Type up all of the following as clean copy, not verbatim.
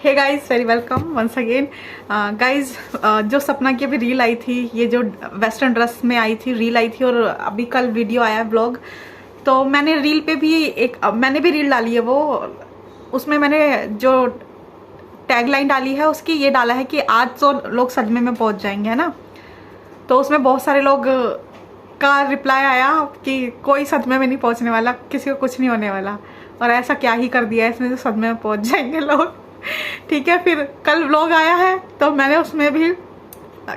हे guys, very welcome once again. Guys, जो सपना की अभी रील आई थी, ये जो वेस्टर्न ड्रेस में आई थी रील आई थी, और अभी कल वीडियो आया ब्लॉग, तो मैंने रील पे भी मैंने भी रील डाली है। वो उसमें मैंने जो टैगलाइन डाली है उसकी ये डाला है कि आज तो लोग सदमे में पहुंच जाएंगे, है ना। तो उसमें बहुत सारे लोग का रिप्लाई आया कि कोई सदमे में नहीं पहुंचने वाला, किसी को कुछ नहीं होने वाला, और ऐसा क्या ही कर दिया है इसमें जो सदमे में पहुंच जाएंगे लोग। ठीक है, फिर कल व्लॉग आया है तो मैंने उसमें भी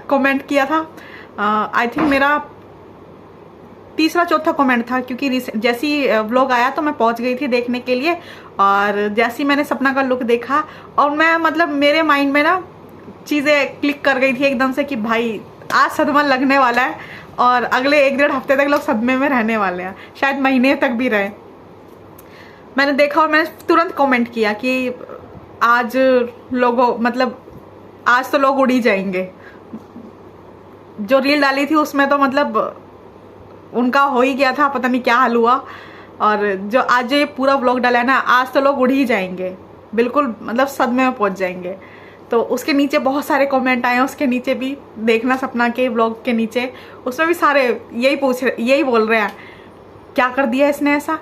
कमेंट किया था। आई थिंक मेरा तीसरा चौथा कमेंट था, क्योंकि जैसी व्लॉग आया तो मैं पहुंच गई थी देखने के लिए, और जैसी मैंने सपना का लुक देखा और मैं मतलब मेरे माइंड में ना चीज़ें क्लिक कर गई थी एकदम से कि भाई आज सदमा लगने वाला है, और अगले 1-1.5 हफ्ते तक लोग सदमे में रहने वाले हैं, शायद महीने तक भी रहे। मैंने देखा और मैंने तुरंत कमेंट किया कि आज लोगों मतलब आज तो लोग उड़ ही जाएंगे। जो रील डाली थी उसमें तो मतलब उनका हो ही गया था, पता नहीं क्या हाल हुआ। और जो आज ये पूरा व्लॉग डाला है ना, आज तो लोग उड़ ही जाएंगे, बिल्कुल मतलब सदमे में पहुंच जाएंगे। तो उसके नीचे बहुत सारे कमेंट आए हैं, उसके नीचे भी देखना सपना के व्लॉग के नीचे, उसमें भी सारे यही बोल रहे हैं, क्या कर दिया इसने ऐसा,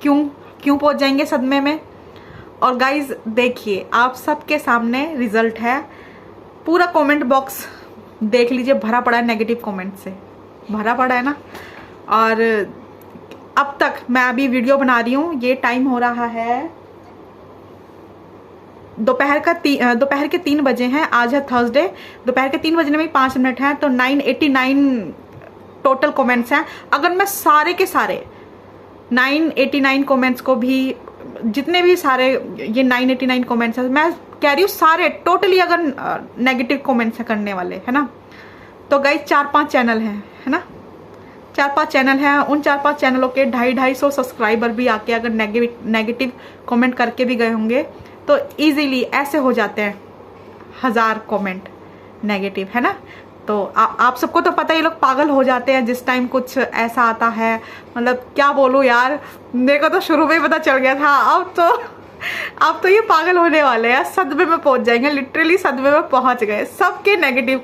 क्यों पहुंच जाएंगे सदमे में। और गाइज देखिए, आप सबके सामने रिजल्ट है, पूरा कमेंट बॉक्स देख लीजिए, भरा पड़ा है नेगेटिव कमेंट से, भरा पड़ा है ना। और अब तक मैं अभी वीडियो बना रही हूँ, ये टाइम हो रहा है दोपहर के 3 बजे हैं, आज है थर्सडे, दोपहर के 3 बजने में 5 मिनट हैं, तो 989 टोटल कमेंट्स हैं। अगर मैं सारे के सारे 989 कमेंट्स को भी, जितने भी सारे ये 989 कमेंट्स हैं, मैं कह रही हूँ सारे टोटली अगर नेगेटिव कमेंट्स करने वाले, है ना, तो गाइस 4-5 चैनल हैं, है ना, 4-5 चैनल हैं। उन 4-5 चैनलों के 250-250 सब्सक्राइबर भी आके अगर नेगेटिव कमेंट करके भी गए होंगे तो इजीली ऐसे हो जाते हैं 1000 कमेंट नेगेटिव, है ना। तो आप सबको तो पता ही, लोग पागल हो जाते हैं जिस टाइम कुछ ऐसा आता है। मतलब क्या बोलूँ यार, मेरे को तो शुरू में ही पता चल गया था। अब तो ये पागल होने वाले हैं, सदमे में पहुंच जाएंगे, लिटरली सदमे में पहुंच गए। सबके नेगेटिव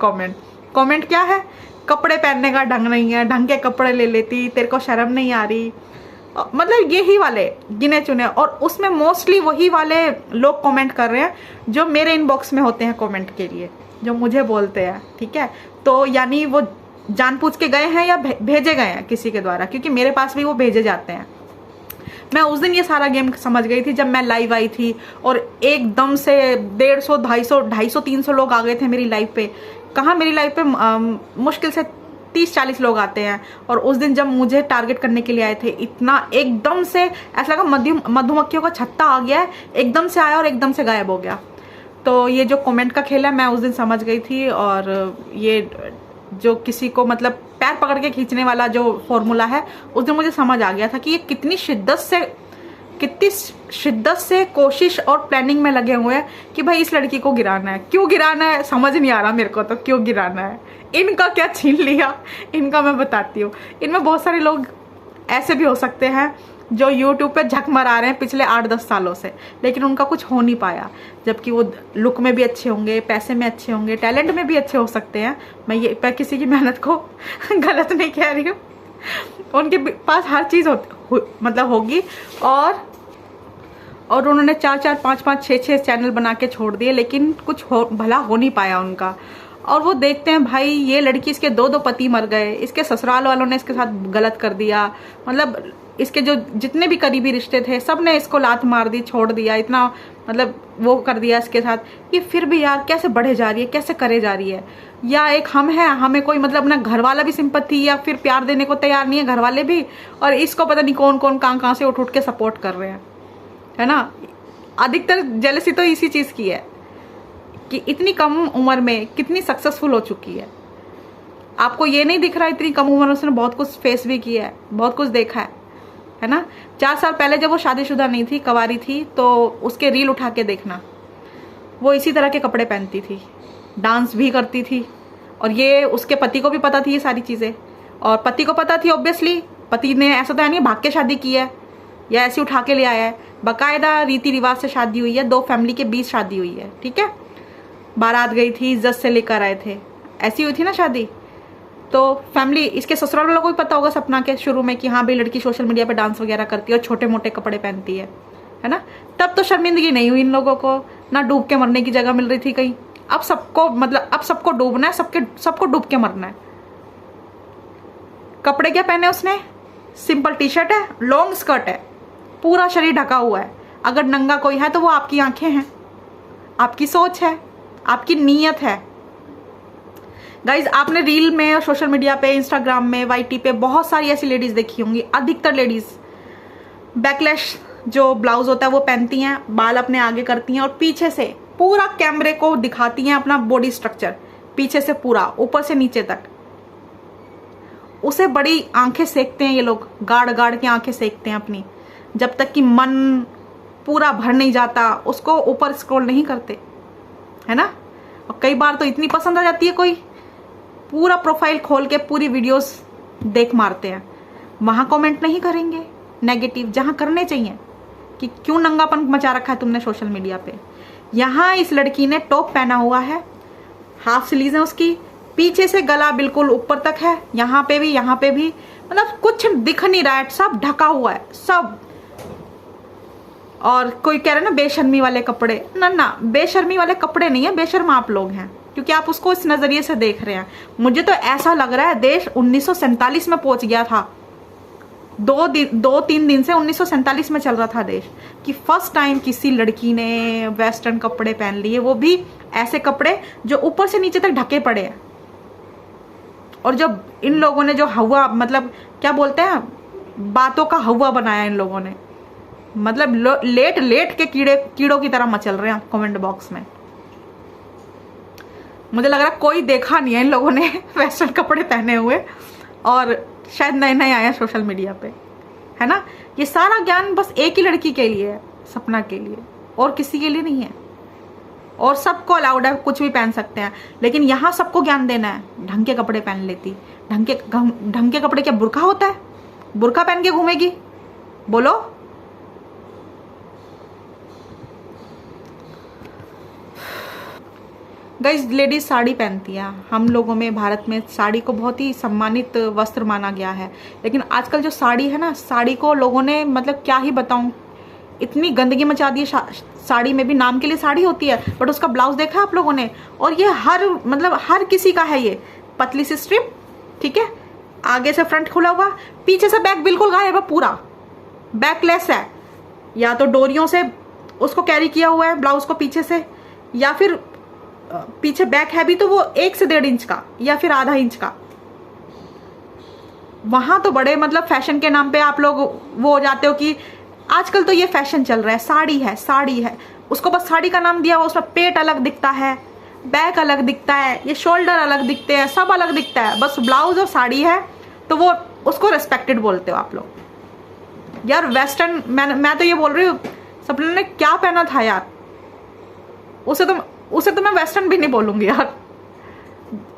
कमेंट क्या है, कपड़े पहनने का ढंग नहीं है, ढंग के कपड़े ले लेती, तेरे को शर्म नहीं आ रही, मतलब यही वाले गिने चुने। और उसमें मोस्टली वही वाले लोग कमेंट कर रहे हैं जो मेरे इनबॉक्स में होते हैं कमेंट के लिए, जो मुझे बोलते हैं, ठीक है। तो यानी वो जानबूझ के गए हैं या भेजे गए हैं किसी के द्वारा, क्योंकि मेरे पास भी वो भेजे जाते हैं। मैं उस दिन ये सारा गेम समझ गई थी जब मैं लाइव आई थी और एकदम से 150, 250, 300 लोग आ गए थे मेरी लाइव पे। कहाँ मेरी लाइव पे मुश्किल से 30-40 लोग आते हैं, और उस दिन जब मुझे टारगेट करने के लिए आए थे, इतना एकदम से ऐसा लगा मधुमक्खियों का छत्ता आ गया है, एकदम से आया और एकदम से गायब हो गया। तो ये जो कमेंट का खेल है मैं उस दिन समझ गई थी, और ये जो किसी को मतलब पैर पकड़ के खींचने वाला जो फॉर्मूला है, उस दिन मुझे समझ आ गया था कि ये कितनी शिद्दत से कोशिश और प्लानिंग में लगे हुए हैं कि भाई इस लड़की को गिराना है। क्यों गिराना है समझ नहीं आ रहा मेरे को, तो क्यों गिराना है, इनका क्या छीन लिया, इनका मैं बताती हूँ। इनमें बहुत सारे लोग ऐसे भी हो सकते हैं जो YouTube पे झक मरा रहे हैं पिछले 8-10 सालों से, लेकिन उनका कुछ हो नहीं पाया, जबकि वो लुक में भी अच्छे होंगे, पैसे में अच्छे होंगे, टैलेंट में भी अच्छे हो सकते हैं। मैं किसी की मेहनत को गलत नहीं कह रही हूँ, उनके पास हर चीज़ मतलब होगी। और उन्होंने 4-4, 5-5, 6-6 चैनल बना के छोड़ दिए, लेकिन कुछ भला हो नहीं पाया उनका। और वो देखते हैं भाई ये लड़की, इसके 2 पति मर गए, इसके ससुराल वालों ने इसके साथ गलत कर दिया, मतलब इसके जो जितने भी करीबी रिश्ते थे सब ने इसको लात मार दी, छोड़ दिया, इतना मतलब वो कर दिया इसके साथ, ये फिर भी यार कैसे बढ़े जा रही है, कैसे करे जा रही है। या एक हम है, हमें कोई मतलब अपना घर वाला भी सिंपैथी या फिर प्यार देने को तैयार नहीं है, घर वाले भी, और इसको पता नहीं कौन कौन कहाँ से उठ के सपोर्ट कर रहे हैं, है ना। अधिकतर जेलसी तो इसी चीज़ की है कि इतनी कम उम्र में कितनी सक्सेसफुल हो चुकी है। आपको ये नहीं दिख रहा, इतनी कम उम्र में उसने बहुत कुछ फेस भी किया है, बहुत कुछ देखा है ना। 4 साल पहले जब वो शादीशुदा नहीं थी, कवारी थी, तो उसके रील उठा के देखना, वो इसी तरह के कपड़े पहनती थी, डांस भी करती थी, और ये उसके पति को भी पता थी ये सारी चीज़ें, और पति को पता थी ऑब्वियसली, पति ने ऐसा तो है नहीं भाग के शादी की है, या ऐसे उठा के ले आया है। बाकायदा रीति रिवाज से शादी हुई है, 2 फैमिली के बीच शादी हुई है, ठीक है। बारात गई थी, इज्जत से लेकर आए थे, ऐसी हुई थी ना शादी। तो फैमिली, इसके ससुराल वालों को भी पता होगा सपना के शुरू में कि हाँ भाई लड़की सोशल मीडिया पे डांस वगैरह करती है और छोटे मोटे कपड़े पहनती है ना। तब तो शर्मिंदगी नहीं हुई इन लोगों को, ना डूब के मरने की जगह मिल रही थी कहीं। अब सबको मतलब अब सबको डूबना है, सबको डूब के मरना है। कपड़े क्या पहने उसने? सिंपल टी शर्ट है, लॉन्ग स्कर्ट है, पूरा शरीर ढका हुआ है। अगर नंगा कोई है तो वो आपकी आंखें हैं, आपकी सोच है, आपकी नीयत है। गाइज, आपने रील में और सोशल मीडिया पे, इंस्टाग्राम में, वाईटी पे बहुत सारी ऐसी लेडीज देखी होंगी। अधिकतर लेडीज बैकलैश जो ब्लाउज होता है वो पहनती हैं, बाल अपने आगे करती हैं और पीछे से पूरा कैमरे को दिखाती हैं अपना बॉडी स्ट्रक्चर, पीछे से पूरा ऊपर से नीचे तक। उसे बड़ी आंखें सेकते हैं ये लोग, गाड़ गाड़ के आंखें सेकते हैं अपनी, जब तक कि मन पूरा भर नहीं जाता उसको ऊपर स्क्रॉल नहीं करते, है ना। और कई बार तो इतनी पसंद आ जाती है कोई, पूरा प्रोफाइल खोल के पूरी वीडियोस देख मारते हैं। वहां कमेंट नहीं करेंगे नेगेटिव, जहां करने चाहिए कि क्यों नंगापन मचा रखा है तुमने सोशल मीडिया पे। यहाँ इस लड़की ने टॉप पहना हुआ है, हाफ स्लीव्स है उसकी, पीछे से गला बिल्कुल ऊपर तक है, यहाँ पे भी मतलब कुछ दिख नहीं रहा है, सब ढका हुआ है सब। और कोई कह रहा है ना बेशर्मी वाले कपड़े, ना बेशर्मी वाले कपड़े नहीं है, बेशर्म आप लोग हैं, क्योंकि आप उसको इस नजरिए से देख रहे हैं। मुझे तो ऐसा लग रहा है देश 1947 में पहुंच गया था। 2-3 दिन से 1947 में चल रहा था देश, कि फर्स्ट टाइम किसी लड़की ने वेस्टर्न कपड़े पहन लिए, वो भी ऐसे कपड़े जो ऊपर से नीचे तक ढके पड़े हैं। और जब इन लोगों ने जो हवा, मतलब क्या बोलते हैं, बातों का हवा बनाया इन लोगों ने, मतलब लेट के कीड़ों की तरह मचल रहे हैं कमेंट बॉक्स में। मुझे लग रहा है कोई देखा नहीं है इन लोगों ने वेस्टर्न कपड़े पहने हुए, और शायद नए नए आया सोशल मीडिया पे, है ना। ये सारा ज्ञान बस एक ही लड़की के लिए है, सपना के लिए, और किसी के लिए नहीं है। और सबको अलाउड है, कुछ भी पहन सकते हैं, लेकिन यहाँ सबको ज्ञान देना है। ढंग के कपड़े पहन लेती, ढंग के कपड़े क्या बुर्का होता है? बुर्का पहन के घूमेगी? बोलो। गाइस, लेडीज साड़ी पहनती है। हम लोगों में, भारत में साड़ी को बहुत ही सम्मानित वस्त्र माना गया है, लेकिन आजकल जो साड़ी है ना, साड़ी को लोगों ने, मतलब क्या ही बताऊं, इतनी गंदगी मचा दी है। साड़ी में भी नाम के लिए साड़ी होती है, बट उसका ब्लाउज देखा आप लोगों ने? और ये हर किसी का है, ये पतली सी स्ट्रिप, ठीक है, आगे से फ्रंट खुला हुआ, पीछे से बैक बिल्कुल गायब है, पूरा बैकलेस है, या तो डोरियों से उसको कैरी किया हुआ है ब्लाउज को पीछे से, या फिर पीछे बैक है भी तो वो 1 से 1.5 इंच का या फिर आधा इंच का। वहां तो बड़े मतलब फैशन के नाम पे आप लोग वो हो जाते हो कि आजकल तो ये फैशन चल रहा है, साड़ी है, उसको बस साड़ी का नाम दिया हुआ, उसमें पेट अलग दिखता है, बैक अलग दिखता है, ये शोल्डर अलग दिखते हैं, सब अलग दिखता है, बस ब्लाउज और साड़ी है तो वो उसको रेस्पेक्टेड बोलते हो आप लोग। यार वेस्टर्न, मैं तो ये बोल रही हूँ, सपना ने क्या पहना था यार, उसे तो मैं वेस्टर्न भी नहीं बोलूंगी यार।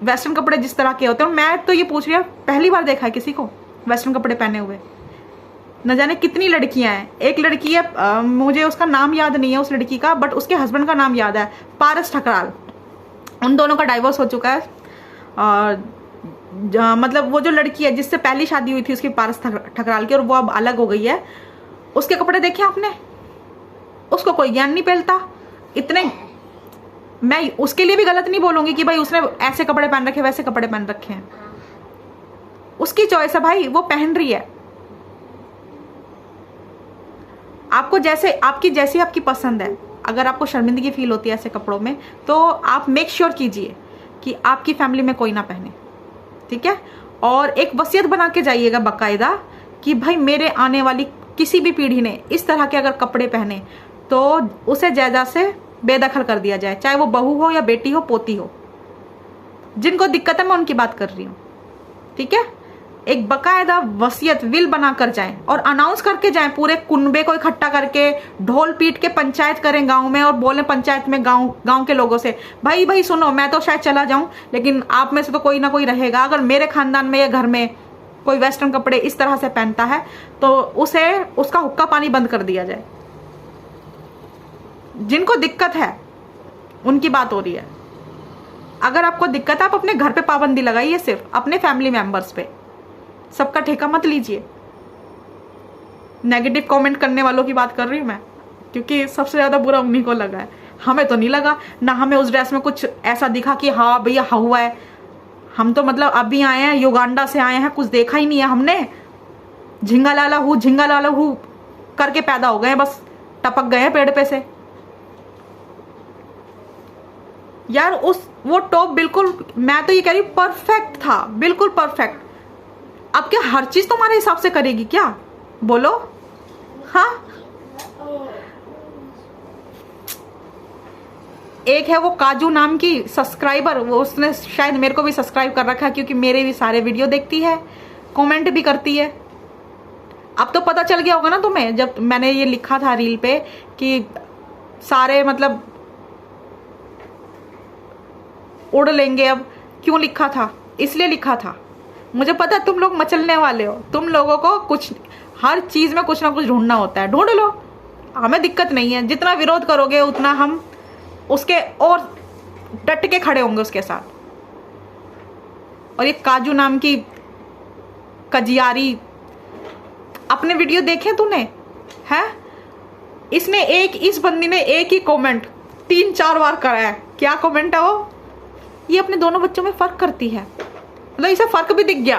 वेस्टर्न कपड़े जिस तरह के होते हैं, मैं तो ये पूछ रही हूँ, पहली बार देखा है किसी को वेस्टर्न कपड़े पहने हुए। न जाने कितनी लड़कियां हैं। एक लड़की है, मुझे उसका नाम याद नहीं है उस लड़की का, बट उसके हस्बैंड का नाम याद है, पारस ठकराल। उन दोनों का डाइवोर्स हो चुका है। और मतलब वो जो लड़की है जिससे पहली शादी हुई थी उसकी, पारस ठकराल की, और वो अब अलग हो गई है। उसके कपड़े देखे आपने? उसको कोई ज्ञान नहीं पहनता इतने। मैं उसके लिए भी गलत नहीं बोलूंगी कि भाई उसने ऐसे कपड़े पहन रखे, वैसे कपड़े पहन रखे हैं, उसकी चॉइस है भाई, वो पहन रही है। आपको जैसे आपकी पसंद है। अगर आपको शर्मिंदगी फील होती है ऐसे कपड़ों में, तो आप मेक श्योर कीजिए कि आपकी फैमिली में कोई ना पहने, ठीक है। और एक वसीयत बना के जाइएगा बाकायदा कि भाई मेरे आने वाली किसी भी पीढ़ी ने इस तरह के अगर कपड़े पहने तो उसे जायदाद से बेदखल कर दिया जाए, चाहे वो बहू हो या बेटी हो, पोती हो। जिनको दिक्कत है मैं उनकी बात कर रही हूँ, ठीक है। एक बकायदा वसीयत विल बनाकर जाएं और अनाउंस करके जाएं, पूरे कुनबे को इकट्ठा करके ढोल पीट के पंचायत करें गांव में, और बोलें पंचायत में गांव के लोगों से, भाई सुनो, मैं तो शायद चला जाऊं, लेकिन आप में से तो कोई ना कोई रहेगा। अगर मेरे खानदान में या घर में कोई वेस्टर्न कपड़े इस तरह से पहनता है तो उसे उसका हुक्का पानी बंद कर दिया जाए। जिनको दिक्कत है उनकी बात हो रही है। अगर आपको दिक्कत है आप अपने घर पे पाबंदी लगाइए, सिर्फ अपने फैमिली मेंबर्स पे, सबका ठेका मत लीजिए। नेगेटिव कमेंट करने वालों की बात कर रही हूँ मैं, क्योंकि सबसे ज्यादा बुरा उन्हीं को लगा है। हमें तो नहीं लगा ना, हमें उस ड्रेस में कुछ ऐसा दिखा कि हाँ भैया हुआ है। हम तो मतलब अभी आए हैं, युगांडा से आए हैं, कुछ देखा ही नहीं है हमने। झिंगा लाला हूँ करके पैदा हो गए, बस टपक गए हैं पेड़ पे से। यार वो टॉप बिल्कुल, मैं तो ये कह रही हूँ परफेक्ट था, बिल्कुल परफेक्ट। अब क्या हर चीज तुम्हारे हिसाब से करेगी क्या? बोलो। हाँ, एक है वो काजू नाम की सब्सक्राइबर, वो उसने शायद मेरे को भी सब्सक्राइब कर रखा है, क्योंकि मेरे भी सारे वीडियो देखती है, कमेंट भी करती है। अब तो पता चल गया होगा ना तुम्हें, जब मैंने ये लिखा था रील पे कि सारे मतलब उड़ लेंगे। अब क्यों लिखा था? इसलिए लिखा था, मुझे पता तुम लोग मचलने वाले हो। तुम लोगों को कुछ, हर चीज में कुछ ना कुछ ढूंढना होता है, ढूंढ लो, हमें दिक्कत नहीं है। जितना विरोध करोगे उतना हम उसके और डट के खड़े होंगे उसके साथ। और ये काजू नाम की कजियारी, अपने वीडियो देखे तूने? है इसने इस बंदी ने एक ही कमेंट 3-4 बार करा है। क्या कमेंट है वो? ये अपने दोनों बच्चों में फर्क करती है। मतलब इसे फर्क भी दिख गया,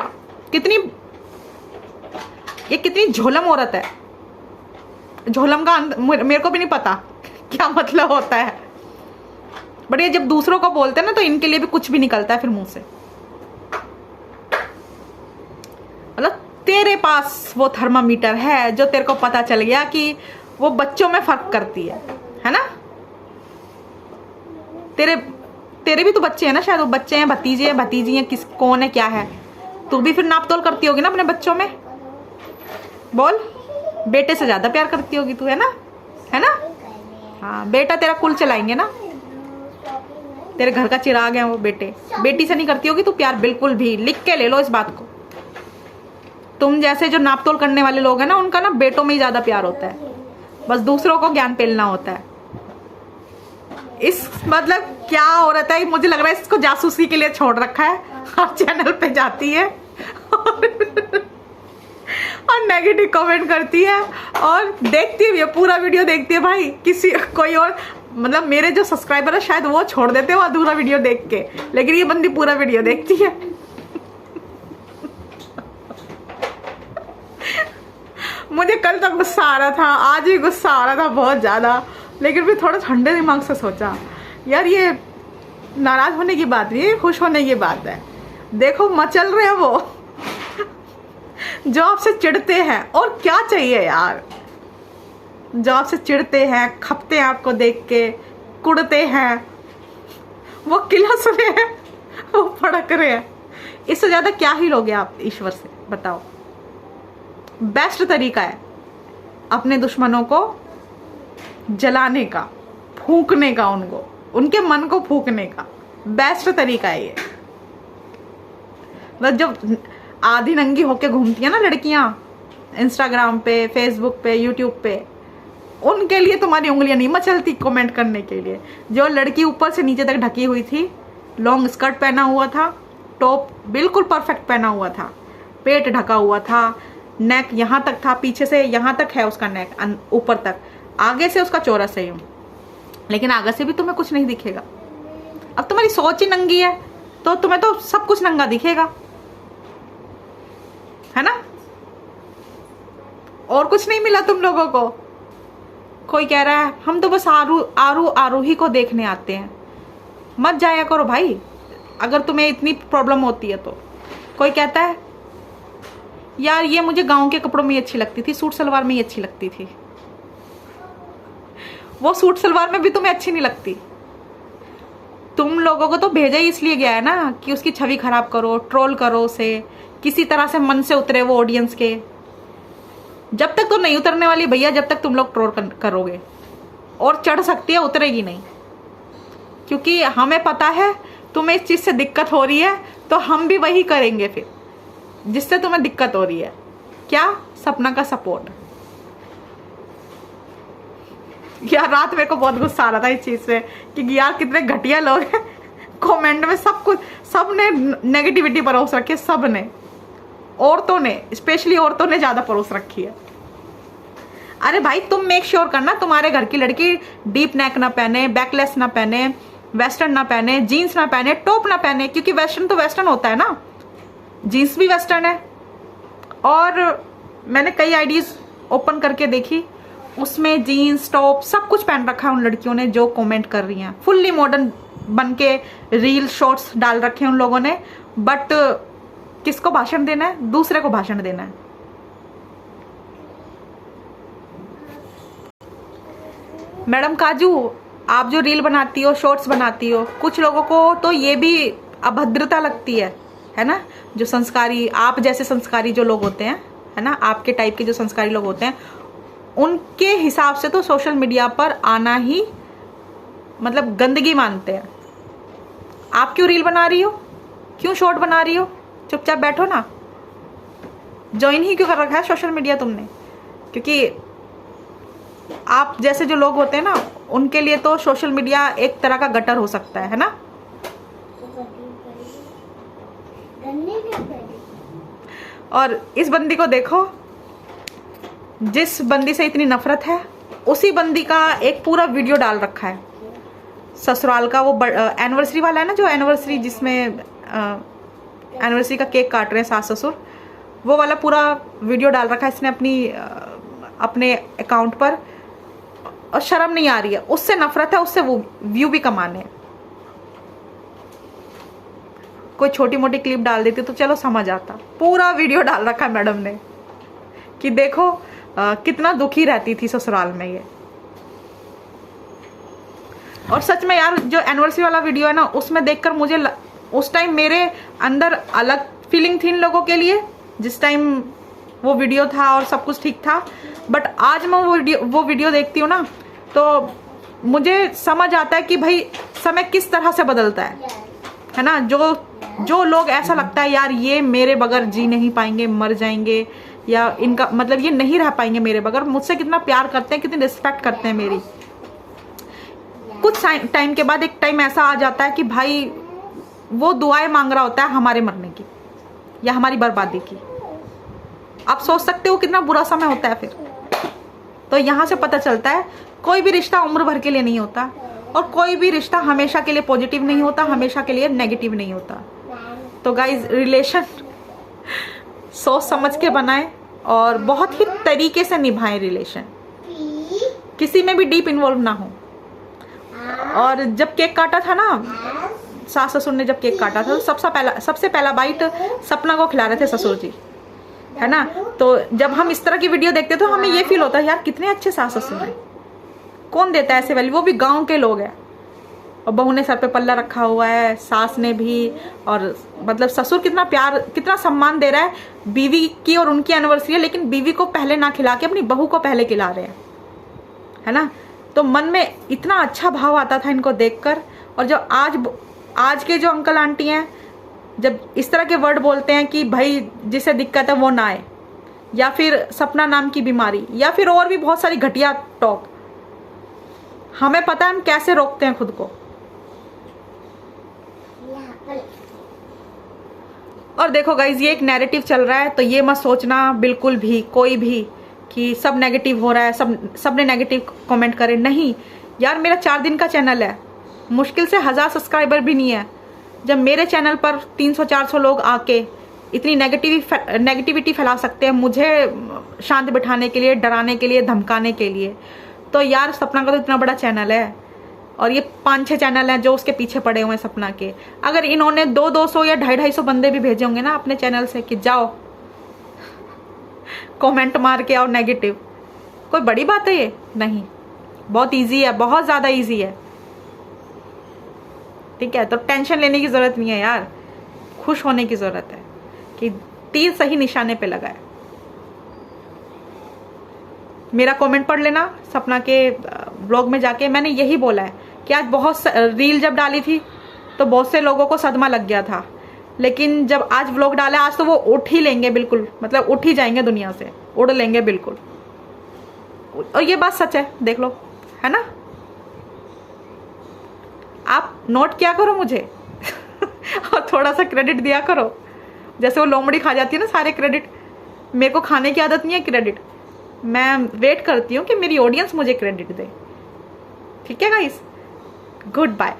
ये कितनी झोलम औरत है। झोलम का मेरे को भी नहीं पता क्या मतलब होता है, बट ये जब दूसरों को बोलते हैं ना तो इनके लिए भी कुछ भी निकलता है फिर मुंह से। मतलब तेरे पास वो थर्मामीटर है जो तेरे को पता चल गया कि वो बच्चों में फर्क करती है ना? तेरे भी तो बच्चे हैं ना, शायद वो बच्चे हैं, भतीजे हैं, भतीजी हैं, कौन है क्या है? तू भी फिर नाप तोल करती होगी ना अपने बच्चों में। बोल, बेटे से ज्यादा प्यार करती होगी तू, है ना? है ना? हाँ, बेटा तेरा कुल चलाएंगे ना, तेरे घर का चिराग है वो बेटे। बेटी से नहीं करती होगी तू प्यार बिल्कुल भी, लिख के ले लो इस बात को। तुम जैसे जो नाप तोल करने वाले लोग हैं ना, उनका ना बेटों में ही ज्यादा प्यार होता है, बस दूसरों को ज्ञान पेलना होता है। इस मतलब क्या औरत है, मुझे लग रहा है इसको जासूसी के लिए छोड़ रखा है। हर चैनल पे जाती है और नेगेटिव कमेंट करती है और देखती भी है, पूरा वीडियो देखती है भाई। किसी कोई और मतलब मेरे जो सब्सक्राइबर है शायद वो छोड़ देते हो अधूरा वीडियो देख के, लेकिन ये बंदी पूरा वीडियो देखती है। मुझे कल तक गुस्सा आ रहा था, आज भी गुस्सा आ रहा था बहुत ज्यादा, लेकिन फिर थोड़ा ठंडे दिमाग से सोचा यार ये नाराज होने की बात नहीं है, खुश होने की बात है। देखो मचल रहे हैं वो जो आपसे चिढ़ते हैं, और क्या चाहिए यार। जो आपसे चिढ़ते हैं, खपते हैं आपको देख के, कुड़ते हैं, वो किलस रहे हैं, वो फड़क रहे हैं, इससे ज्यादा क्या ही लोगे आप ईश्वर से? बताओ। बेस्ट तरीका है अपने दुश्मनों को जलाने का, फूंकने का, उनके मन को फूंकने का बेस्ट तरीका है ये। मतलब जब आधी नंगी होके घूमती है ना लड़कियां इंस्टाग्राम पे, फेसबुक पे, यूट्यूब पे, उनके लिए तुम्हारी उंगलियां नहीं मचलती कमेंट करने के लिए। जो लड़की ऊपर से नीचे तक ढकी हुई थी, लॉन्ग स्कर्ट पहना हुआ था, टॉप बिल्कुल परफेक्ट पहना हुआ था, पेट ढका हुआ था, नेक यहाँ तक था, पीछे से यहाँ तक है उसका नेक, ऊपर तक, आगे से उसका चौरस है यूं, लेकिन आगे से भी तुम्हें कुछ नहीं दिखेगा। अब तुम्हारी सोच ही नंगी है तो तुम्हें तो सब कुछ नंगा दिखेगा, है ना? और कुछ नहीं मिला तुम लोगों को। कोई कह रहा है हम तो बस आरूही को देखने आते हैं। मत जाया करो भाई अगर तुम्हें इतनी प्रॉब्लम होती है तो। कोई कहता है यार ये मुझे गांव के कपड़ों में ही अच्छी लगती थी, सूट सलवार में ही अच्छी लगती थी। वो सूट सलवार में भी तुम्हें अच्छी नहीं लगती। तुम लोगों को तो भेजा ही इसलिए गया है ना कि उसकी छवि खराब करो, ट्रोल करो उसे, किसी तरह से मन से उतरे वो ऑडियंस के। जब तक तो नहीं उतरने वाली भैया, जब तक तुम लोग ट्रोल करोगे, और चढ़ सकती है, उतरेगी नहीं, क्योंकि हमें पता है तुम्हें इस चीज से दिक्कत हो रही है, तो हम भी वही करेंगे फिर। जिससे तुम्हें दिक्कत हो रही है। क्या? सपना का सपोर्ट। यार रात मेरे को बहुत गुस्सा आ रहा था इस चीज से कि यार कितने घटिया लोग हैं। कमेंट में सब कुछ, सब ने नेगेटिविटी परोस रखी है, सब ने, औरतों ने, स्पेशली औरतों ने ज्यादा परोस रखी है। अरे भाई तुम मेक श्योर करना तुम्हारे घर की लड़की डीप नेक ना पहने, बैकलेस ना पहने, वेस्टर्न ना पहने, जीन्स ना पहने, टॉप ना पहने, क्योंकि वेस्टर्न तो वेस्टर्न होता है ना, जीन्स भी वेस्टर्न है। और मैंने कई आईडीज ओपन करके देखी, उसमें जीन्स टॉप सब कुछ पहन रखा है उन लड़कियों ने जो कमेंट कर रही हैं। फुल्ली मॉडर्न बन के रील शॉर्ट्स डाल रखे हैं उन लोगों ने, बट किसको भाषण देना है? दूसरे को भाषण देना है। मैडम काजू, आप जो रील बनाती हो, शॉर्ट्स बनाती हो, कुछ लोगों को तो ये भी अभद्रता लगती है ना? जो संस्कारी, आप जैसे संस्कारी जो लोग होते हैं, है ना, आपके टाइप के जो संस्कारी लोग होते हैं, उनके हिसाब से तो सोशल मीडिया पर आना ही मतलब गंदगी मानते हैं। आप क्यों रील बना रही हो? क्यों शॉर्ट बना रही हो? चुपचाप बैठो ना। ज्वाइन ही क्यों कर रखा है सोशल मीडिया तुमने? क्योंकि आप जैसे जो लोग होते हैं ना, उनके लिए तो सोशल मीडिया एक तरह का गटर हो सकता है ना? और इस बंदी को देखो, जिस बंदी से इतनी नफरत है, उसी बंदी का एक पूरा वीडियो डाल रखा है ससुराल का। वो एनिवर्सरी वाला है ना, जो एनिवर्सरी जिसमें एनिवर्सरी का केक काट रहे हैं सास ससुर, वो वाला पूरा वीडियो डाल रखा है इसने अपने अकाउंट पर। और शर्म नहीं आ रही है, उससे नफरत है, उससे वो व्यू भी कमाने हैं। कोई छोटी मोटी क्लिप डाल देती तो चलो समझ आता, पूरा वीडियो डाल रखा है मैडम ने कि देखो कितना दुखी रहती थी ससुराल में ये। और सच में यार, जो एनिवर्सरी वाला वीडियो है ना, उसमें देखकर मुझे उस टाइम मेरे अंदर अलग फीलिंग थी इन लोगों के लिए, जिस टाइम वो वीडियो था और सब कुछ ठीक था। बट आज मैं वो वीडियो देखती हूँ ना, तो मुझे समझ आता है कि भाई समय किस तरह से बदलता है ना? जो लोग ऐसा लगता है यार ये मेरे बगैर जी नहीं पाएंगे, मर जाएंगे, या इनका मतलब ये नहीं रह पाएंगे मेरे बगैर, मुझसे कितना प्यार करते हैं, कितनी रिस्पेक्ट करते हैं मेरी। कुछ टाइम के बाद एक टाइम ऐसा आ जाता है कि भाई वो दुआएं मांग रहा होता है हमारे मरने की या हमारी बर्बादी की। आप सोच सकते हो कितना बुरा समय होता है फिर। तो यहाँ से पता चलता है कोई भी रिश्ता उम्र भर के लिए नहीं होता, और कोई भी रिश्ता हमेशा के लिए पॉजिटिव नहीं होता, हमेशा के लिए नेगेटिव नहीं होता। तो गाइज, रिलेशन सोच समझ के बनाएं और बहुत ही तरीके से निभाएं रिलेशन, किसी में भी डीप इन्वॉल्व ना हो। और जब केक काटा था ना, सास ससुर ने जब केक काटा था, तो सबसे पहला बाइट सपना को खिला रहे थे ससुर जी, है ना? तो जब हम इस तरह की वीडियो देखते हैं तो हमें ये फील होता है यार कितने अच्छे सास ससुर हैं, कौन देता है ऐसे वैल्यू, वो भी गांव के लोग हैं। और बहू ने सर पे पल्ला रखा हुआ है, सास ने भी, और मतलब ससुर कितना प्यार, कितना सम्मान दे रहा है बीवी की। और उनकी एनिवर्सरी है, लेकिन बीवी को पहले ना खिला के अपनी बहू को पहले खिला रहे हैं, है ना? तो मन में इतना अच्छा भाव आता था इनको देखकर। और जो आज के जो अंकल आंटी हैं, जब इस तरह के वर्ड बोलते हैं कि भाई जिसे दिक्कत है वो ना आए, या फिर सपना नाम की बीमारी, या फिर और भी बहुत सारी घटिया टॉक, हमें पता है हम कैसे रोकते हैं खुद को। और देखो गाइज, ये एक नैरेटिव चल रहा है, तो ये मत सोचना बिल्कुल भी कोई भी कि सब नेगेटिव हो रहा है, सब ने नेगेटिव कमेंट करे। नहीं यार, मेरा 4 दिन का चैनल है, मुश्किल से 1000 सब्सक्राइबर भी नहीं है। जब मेरे चैनल पर 300-400 लोग आके इतनी नेगेटिविटी फैला सकते हैं मुझे शांत बिठाने के लिए, डराने के लिए, धमकाने के लिए, तो यार सपना का तो इतना बड़ा चैनल है, और ये 5-6 चैनल हैं जो उसके पीछे पड़े हुए हैं सपना के। अगर इन्होंने 200 या 250 बंदे भी भेजे होंगे ना अपने चैनल से कि जाओ कमेंट मार के आओ नेगेटिव, कोई बड़ी बात है ये? नहीं, बहुत इजी है, बहुत ज़्यादा इजी है। ठीक है, तो टेंशन लेने की ज़रूरत नहीं है यार, खुश होने की ज़रूरत है कि तीर सही निशाने पे लगा है। मेरा कमेंट पढ़ लेना सपना के ब्लॉग में जाके, मैंने यही बोला है कि आज बहुत रील जब डाली थी तो बहुत से लोगों को सदमा लग गया था लेकिन जब आज व्लॉग डाला आज तो वो उठ ही लेंगे बिल्कुल, मतलब उठ ही जाएंगे दुनिया से, उड़ लेंगे बिल्कुल। और ये बात सच है, देख लो, है ना। आप नोट किया करो मुझे और थोड़ा सा क्रेडिट दिया करो। जैसे वो लोमड़ी खा जाती है ना सारे क्रेडिट, मेरे को खाने की आदत नहीं है क्रेडिट। मैं वेट करती हूँ कि मेरी ऑडियंस मुझे क्रेडिट दे। ठीक है गाइस, गुड बाय।